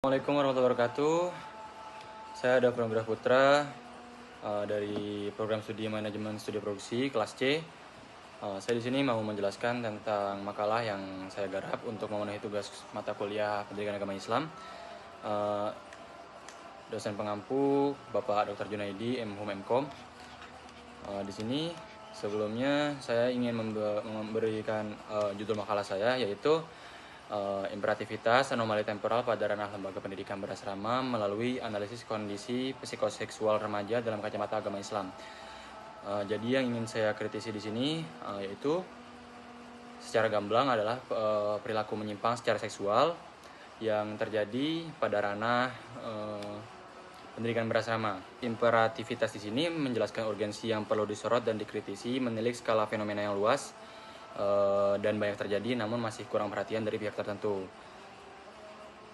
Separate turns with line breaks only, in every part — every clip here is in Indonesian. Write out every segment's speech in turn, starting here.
Assalamualaikum warahmatullahi wabarakatuh. Saya ada Pramudra Putra dari program studi manajemen studi produksi kelas C. Saya di sini mau menjelaskan tentang makalah yang saya garap untuk memenuhi tugas mata kuliah Pendidikan Agama Islam. Dosen pengampu Bapak Dr. Junaidi, M.Hum M.Com. Di sini sebelumnya saya ingin memberikan judul makalah saya, yaitu imperativitas anomali temporal pada ranah lembaga pendidikan berasrama melalui analisis kondisi psikoseksual remaja dalam kacamata agama Islam. Jadi yang ingin saya kritisi di sini yaitu secara gamblang adalah perilaku menyimpang secara seksual yang terjadi pada ranah pendidikan berasrama. Imperativitas di sini menjelaskan urgensi yang perlu disorot dan dikritisi, menilik skala fenomena yang luas dan banyak terjadi namun masih kurang perhatian dari pihak tertentu.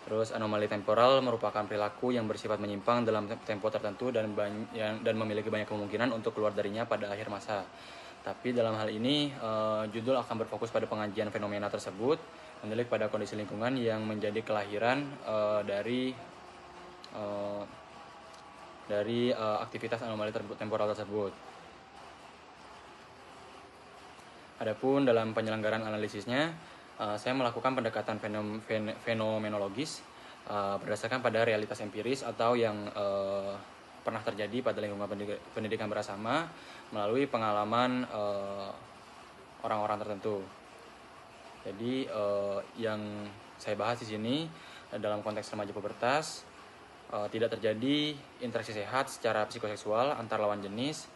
Terus anomali temporal merupakan perilaku yang bersifat menyimpang dalam tempo tertentu dan memiliki banyak kemungkinan untuk keluar darinya pada akhir masa. Tapi dalam hal ini judul akan berfokus pada pengajian fenomena tersebut, menilik pada kondisi lingkungan yang menjadi kelahiran dari aktivitas anomali temporal tersebut. Adapun dalam penyelenggaraan analisisnya, saya melakukan pendekatan fenomenologis berdasarkan pada realitas empiris atau yang pernah terjadi pada lingkungan pendidikan berasrama melalui pengalaman orang-orang tertentu. Jadi yang saya bahas di sini dalam konteks remaja pubertas tidak terjadi interaksi sehat secara psikoseksual antar lawan jenis.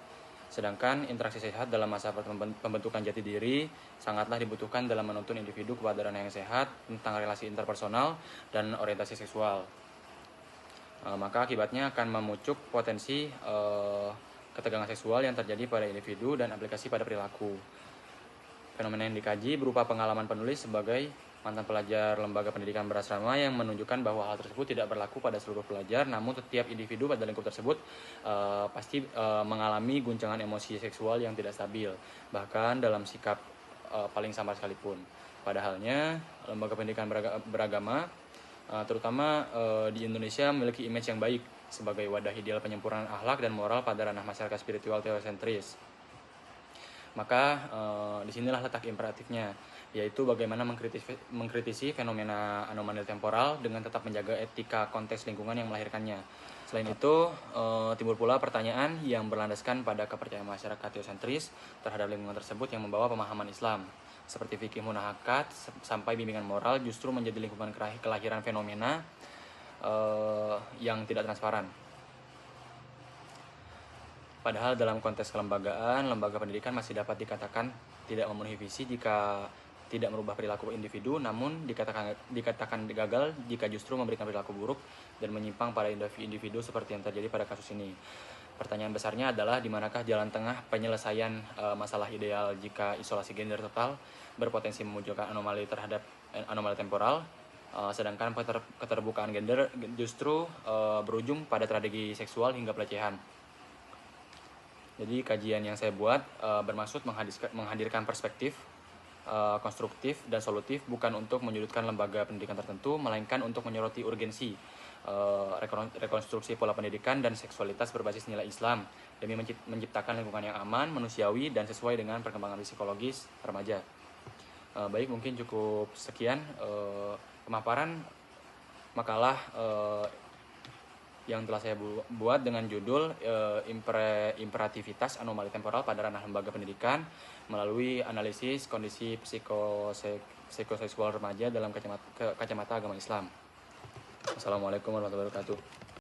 Sedangkan interaksi sehat dalam masa pembentukan jati diri sangatlah dibutuhkan dalam menuntun individu kepada ranah yang sehat tentang relasi interpersonal dan orientasi seksual. Maka akibatnya akan memucuk potensi ketegangan seksual yang terjadi pada individu dan aplikasi pada perilaku. Fenomena yang dikaji berupa pengalaman penulis sebagai mantan pelajar lembaga pendidikan berasrama yang menunjukkan bahwa hal tersebut tidak berlaku pada seluruh pelajar, namun setiap individu pada lingkup tersebut pasti mengalami guncangan emosi seksual yang tidak stabil, bahkan dalam sikap paling samar sekalipun. Padahalnya lembaga pendidikan beragama terutama di Indonesia memiliki image yang baik sebagai wadah ideal penyempurnaan akhlak dan moral pada ranah masyarakat spiritual teosentris. Maka disinilah letak imperatifnya, yaitu bagaimana mengkritisi fenomena anomali temporal dengan tetap menjaga etika konteks lingkungan yang melahirkannya. Selain itu, timbul pula pertanyaan yang berlandaskan pada kepercayaan masyarakat teosentris terhadap lingkungan tersebut yang membawa pemahaman Islam, seperti fikih munahakat sampai bimbingan moral justru menjadi lingkungan kelahiran fenomena yang tidak transparan. Padahal dalam konteks kelembagaan, lembaga pendidikan masih dapat dikatakan tidak memenuhi visi jika tidak merubah perilaku individu, namun dikatakan gagal jika justru memberikan perilaku buruk dan menyimpang pada individu seperti yang terjadi pada kasus ini. Pertanyaan besarnya adalah di manakah jalan tengah penyelesaian masalah ideal jika isolasi gender total berpotensi memunculkan anomali temporal, sedangkan keterbukaan gender justru berujung pada tragedi seksual hingga pelecehan. Jadi kajian yang saya buat bermaksud menghadirkan perspektif konstruktif dan solutif, bukan untuk menyudutkan lembaga pendidikan tertentu, melainkan untuk menyoroti urgensi rekonstruksi pola pendidikan dan seksualitas berbasis nilai Islam demi menciptakan lingkungan yang aman, manusiawi, dan sesuai dengan perkembangan psikologis remaja. Baik, mungkin cukup sekian pemaparan makalah yang telah saya buat dengan judul imperativitas anomali temporal pada ranah lembaga pendidikan melalui analisis kondisi psikoseksual remaja dalam kacamata agama Islam. Assalamualaikum warahmatullahi wabarakatuh.